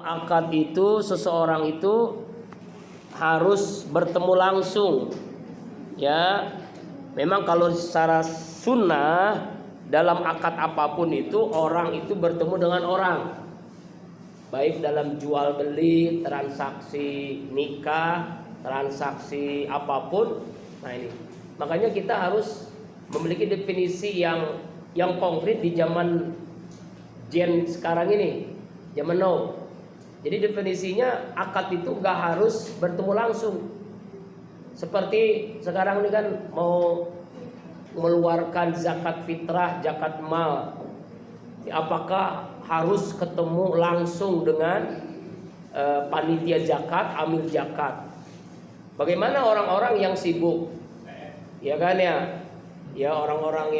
akad itu seseorang itu harus bertemu langsung. Ya, memang kalau secara sunnah dalam akad apapun itu orang itu bertemu dengan orang, baik dalam jual beli, transaksi nikah, transaksi apapun. Nah ini, makanya kita harus memiliki definisi yang konkret di zaman Gen sekarang ini, zaman now. Jadi definisinya akad itu nggak harus bertemu langsung. Seperti sekarang ini kan mau mengeluarkan zakat fitrah, zakat mal, apakah harus ketemu langsung dengan panitia zakat, amil zakat? Bagaimana orang-orang yang sibuk, ya kan ya? Ya orang-orang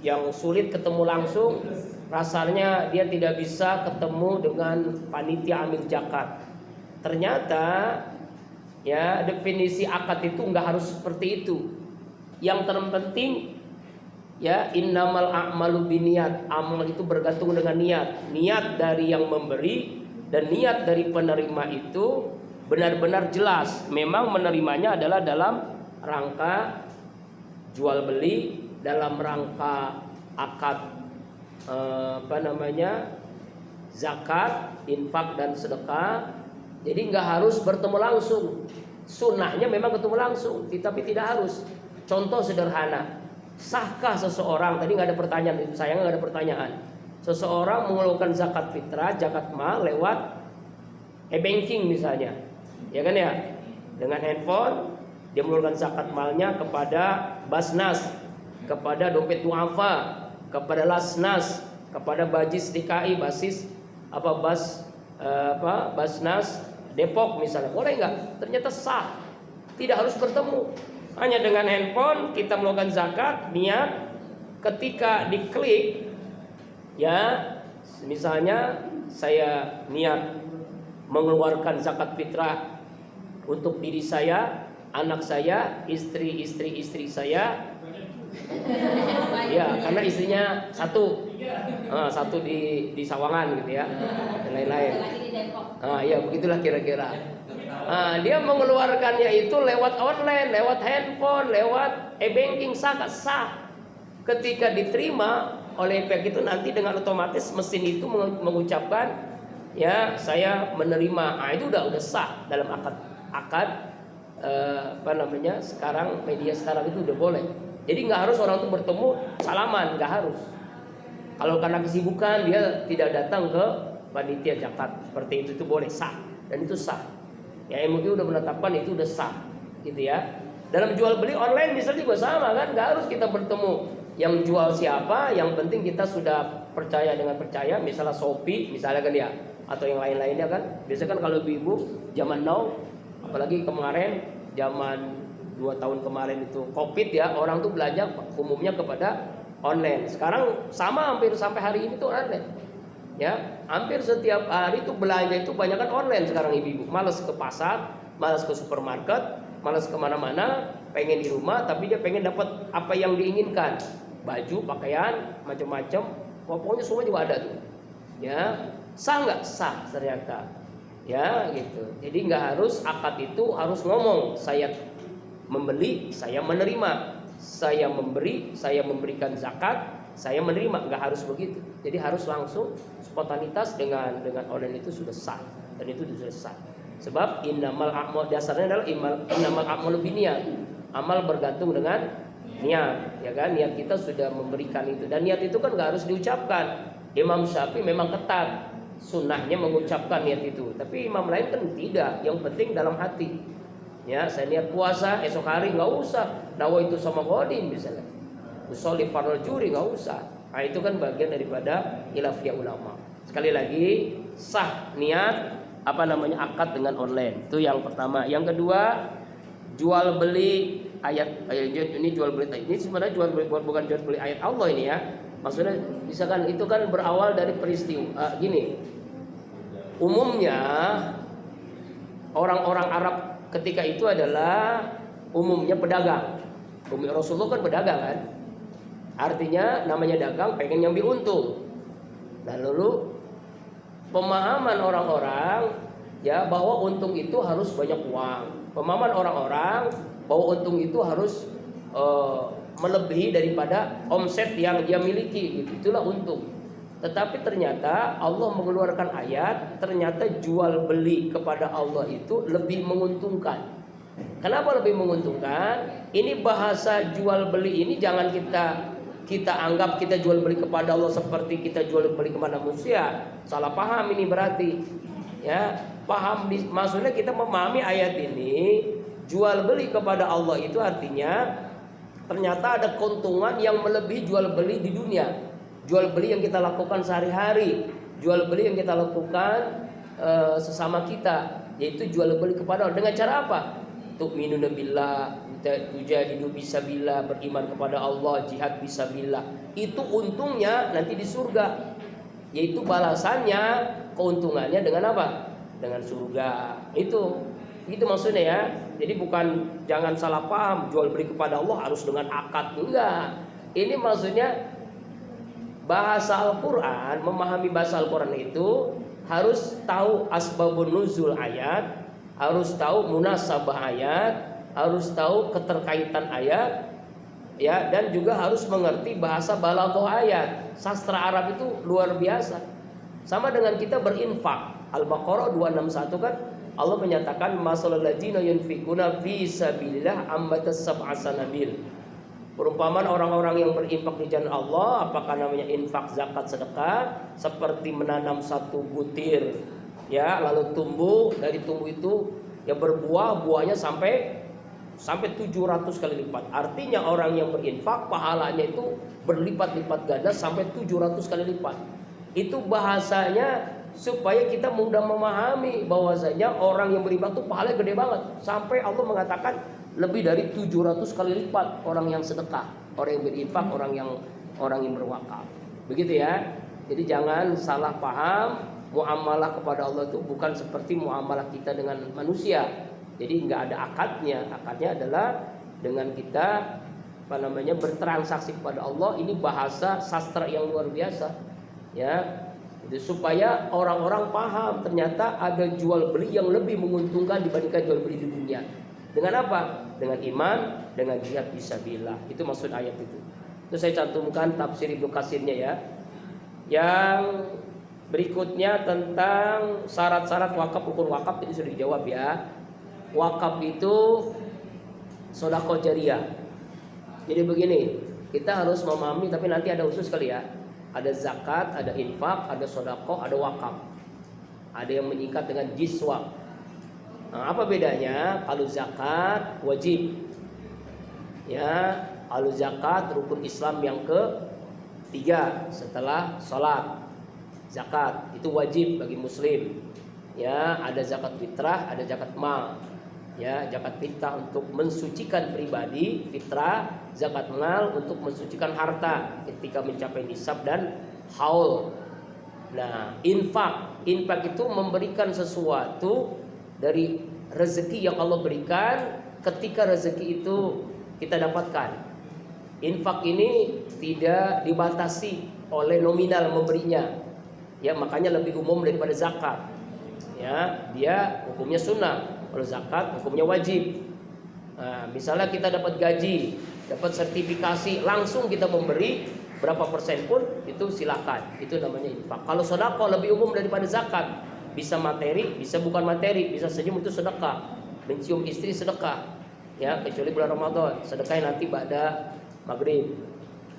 yang sulit ketemu langsung, rasanya dia tidak bisa ketemu dengan panitia amil zakat. Ternyata ya definisi akad itu nggak harus seperti itu. Yang terpenting ya innamal a'malu binniyat, amal itu bergantung dengan niat. Niat dari yang memberi dan niat dari penerima itu benar-benar jelas. Memang menerimanya adalah dalam rangka jual beli, dalam rangka akad zakat, infak dan sedekah. Jadi nggak harus bertemu langsung. Sunnahnya memang ketemu langsung, tapi tidak harus. Contoh sederhana, sahkah seseorang, tadi nggak ada pertanyaan, itu saya nggak ada pertanyaan. Seseorang mengeluarkan zakat fitrah, zakat mal lewat e-banking misalnya, ya kan ya, dengan handphone dia mengeluarkan zakat malnya kepada Basnas, kepada dompet duafa, kepada Lasnas, kepada Bajis DKI, Basnas Depok misalnya, boleh nggak? Ternyata sah, tidak harus bertemu. Hanya dengan handphone kita melakukan zakat, niat, ketika diklik, ya, misalnya saya niat mengeluarkan zakat fitrah untuk diri saya, anak saya, istri saya, ya, karena istrinya satu di Sawangan gitu ya, dan lain-lain. Ya begitulah kira-kira. Dia mengeluarkannya itu lewat online, lewat handphone, lewat e-banking, sah. Ketika diterima oleh pihak itu nanti dengan otomatis mesin itu mengucapkan ya saya menerima. Itu udah sah dalam akad sekarang media sekarang itu udah boleh. Jadi nggak harus orang itu bertemu salaman, nggak harus. Kalau karena kesibukan dia tidak datang ke panitia zakat seperti itu boleh, sah, dan itu sah. Ya MUI udah menetapkan itu udah sah, gitu ya. Dalam jual beli online misalnya juga sama kan, nggak harus kita bertemu yang jual siapa, yang penting kita sudah percaya dengan percaya, misalnya Shopee misalnya kan ya, atau yang lain-lainnya kan. Biasanya kan kalau ibu-ibu zaman now, apalagi kemarin zaman 2 tahun kemarin itu Covid ya, orang tuh belanja umumnya kepada online. Sekarang sama hampir sampai hari ini tuh online. Ya, hampir setiap hari itu belanja itu banyak kan online sekarang ibu-ibu. Malas ke pasar, malas ke supermarket, malas kemana-mana, pengen di rumah tapi dia pengen dapat apa yang diinginkan, baju, pakaian, macam-macam, pokoknya semua juga ada tuh. Ya, sah nggak? Sah ternyata. Ya, gitu. Jadi nggak harus akad itu harus ngomong saya membeli, saya menerima, saya memberi, saya memberikan zakat, saya menerima, nggak harus begitu. Jadi harus langsung spontanitas dengan online itu sudah sah, dan itu sudah sah. Sebab innamal a'mal, dasarnya adalah innamal a'malu binniyat. Amal bergantung dengan niat, ya kan? Niat kita sudah memberikan itu, dan niat itu kan nggak harus diucapkan. Imam Syafi'i memang ketat sunnahnya mengucapkan niat itu, tapi imam lain kan tidak. Yang penting dalam hati. Ya, saya niat puasa esok hari, nggak usah nawaitu sama godin misalnya. Usolli fardhu juri, nggak usah. Nah itu kan bagian daripada khilafiyah ulama. Sekali lagi sah niat akad dengan online. Itu yang pertama. Yang kedua, jual beli ayat ini, jual beli ini sebenarnya bukan jual beli ayat Allah ini ya. Maksudnya misalkan itu kan berawal dari peristiwa gini. Umumnya orang-orang Arab ketika itu adalah umumnya pedagang. Rasulullah kan pedagang kan. Artinya namanya dagang pengen nyambi untung. Nah lalu pemahaman orang-orang ya bahwa untung itu harus banyak uang. Pemahaman orang-orang bahwa untung itu harus melebihi daripada omset yang dia miliki, gitu. Itulah untung. Tetapi ternyata Allah mengeluarkan ayat, ternyata jual beli kepada Allah itu lebih menguntungkan. Kenapa lebih menguntungkan? Ini bahasa jual beli ini jangan kita anggap kita jual beli kepada Allah seperti kita jual beli kepada manusia. Salah paham ini berarti. Ya, paham maksudnya kita memahami ayat ini, jual beli kepada Allah itu artinya ternyata ada keuntungan yang melebihi jual beli di dunia. Jual beli yang kita lakukan sehari-hari, jual beli yang kita lakukan sesama kita, yaitu jual beli kepada Allah. Dengan cara apa? Tu'minuna billah, tujahidu fisabilillah, beriman kepada Allah, jihad fisabilillah. Itu untungnya nanti di surga. Yaitu balasannya, keuntungannya dengan apa? Dengan surga. Itu maksudnya ya. Jadi bukan, jangan salah paham, jual beli kepada Allah harus dengan akad, enggak. Ini maksudnya bahasa Al-Quran, memahami bahasa Al-Quran itu harus tahu asbabun nuzul ayat, harus tahu munasabah ayat, harus tahu keterkaitan ayat, ya, dan juga harus mengerti bahasa balaghah ayat. Sastra Arab itu luar biasa. Sama dengan kita berinfak. Al-Baqarah 261 kan Allah menyatakan masalul ladzina yunfikuna fi sabilillah ambatas sab'a sanabil. Perumpamaan orang-orang yang berinfak di jalan Allah, apakah namanya infak, zakat, sedekah, seperti menanam satu butir, ya, lalu tumbuh, dari tumbuh itu ya berbuah, buahnya sampai 700 kali lipat. Artinya orang yang berinfak pahalanya itu berlipat-lipat ganda sampai 700 kali lipat. Itu bahasanya supaya kita mudah memahami bahwasanya orang yang berinfak itu pahalanya gede banget, sampai Allah mengatakan lebih dari 700 kali lipat orang yang sedekah, orang yang berinfak, orang yang berwakaf. Begitu ya. Jadi jangan salah paham, muamalah kepada Allah itu bukan seperti muamalah kita dengan manusia. Jadi nggak ada akadnya. Akadnya adalah dengan kita bertransaksi kepada Allah. Ini bahasa sastra yang luar biasa. Ya. Jadi supaya orang-orang paham ternyata ada jual beli yang lebih menguntungkan dibandingkan jual beli di dunia. Dengan apa? Dengan iman, dengan jihad fisabilillah. Itu maksud ayat itu. Itu saya cantumkan tafsir Ibnu Katsirnya ya. Yang berikutnya tentang syarat-syarat wakaf, rukun wakaf itu sudah dijawab ya. Wakaf itu sedekah jariyah. Jadi begini, kita harus memahami, tapi nanti ada khusus kali ya. Ada zakat, ada infak, ada sedekah, ada wakaf. Ada yang menyikat dengan jiswa. Nah, apa bedanya? Kalau zakat wajib, ya, kalau zakat rukun Islam yang ketiga setelah sholat. Zakat itu wajib bagi muslim. Ya, ada zakat fitrah, ada zakat mal. Ya, zakat fitrah untuk mensucikan pribadi, fitrah, zakat mal untuk mensucikan harta ketika mencapai nisab dan haul. Nah, infak itu memberikan sesuatu dari rezeki yang Allah berikan ketika rezeki itu kita dapatkan. Infak ini tidak dibatasi oleh nominal memberinya. Ya, makanya lebih umum daripada zakat. Ya, dia hukumnya sunnah. Kalau zakat hukumnya wajib. Nah, misalnya kita dapat gaji, dapat sertifikasi, langsung kita memberi berapa persen pun itu silakan. Itu namanya infak. Kalau sedekah lebih umum daripada zakat. Bisa materi, bisa bukan materi, bisa senyum itu sedekah, mencium istri sedekah, ya, kecuali bulan Ramadan, sedekah nanti pada maghrib,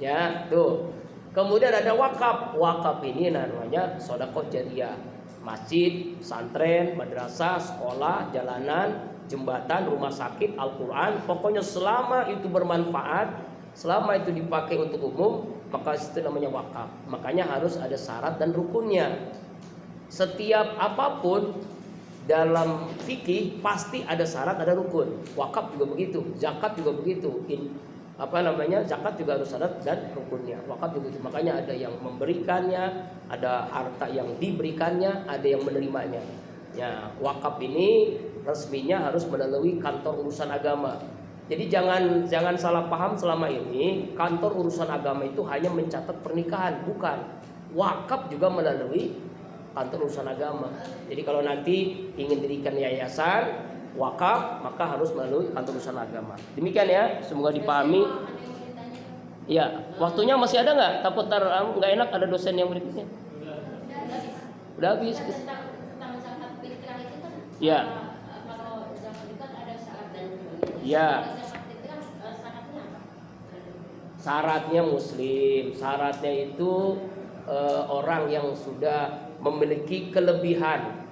ya, tuh. Kemudian ada wakaf. Wakaf ini namanya sedekah jariyah. Masjid, pesantren, madrasah, sekolah, jalanan, jembatan, rumah sakit, Al-Quran, pokoknya selama itu bermanfaat, selama itu dipakai untuk umum, maka itu namanya wakaf. Makanya harus ada syarat dan rukunnya. Setiap apapun dalam fikih pasti ada syarat, ada rukun. Wakaf juga begitu, zakat juga begitu. Zakat juga harus syarat dan rukunnya. Wakaf juga begitu. Makanya ada yang memberikannya, ada harta yang diberikannya, ada yang menerimanya. Ya, wakaf ini resminya harus melalui kantor urusan agama. Jadi jangan salah paham selama ini kantor urusan agama itu hanya mencatat pernikahan, bukan. Wakaf juga melalui kantor urusan agama. Jadi kalau nanti ingin dirikan yayasan wakaf, maka harus melalui kantor urusan agama. Demikian ya, semoga dipahami. Ya, waktunya masih ada nggak? Takut nggak enak ada dosen yang berikutnya. Udah habis. Ya. Ya. Syaratnya muslim. Syaratnya itu orang yang sudah memiliki kelebihan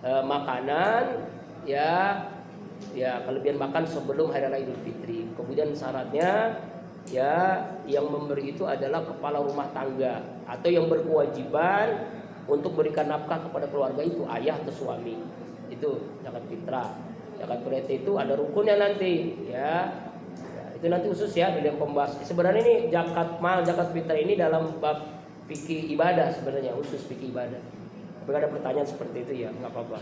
makanan, ya kelebihan makan sebelum hari raya Idul Fitri. Kemudian syaratnya ya yang memberi itu adalah kepala rumah tangga atau yang berkewajiban untuk berikan nafkah kepada keluarga itu ayah atau suami. Itu zakat fitrah. Zakat fitrah itu ada rukunnya nanti ya. Itu nanti khusus ya dalam pembahas. Sebenarnya ini zakat mal, zakat fitrah ini dalam bab fikih ibadah sebenarnya, khusus fikih ibadah. Tapi ada pertanyaan seperti itu ya, nggak apa-apa.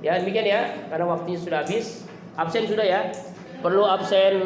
Ya demikian ya, karena waktunya sudah habis. Absen sudah ya. Perlu absen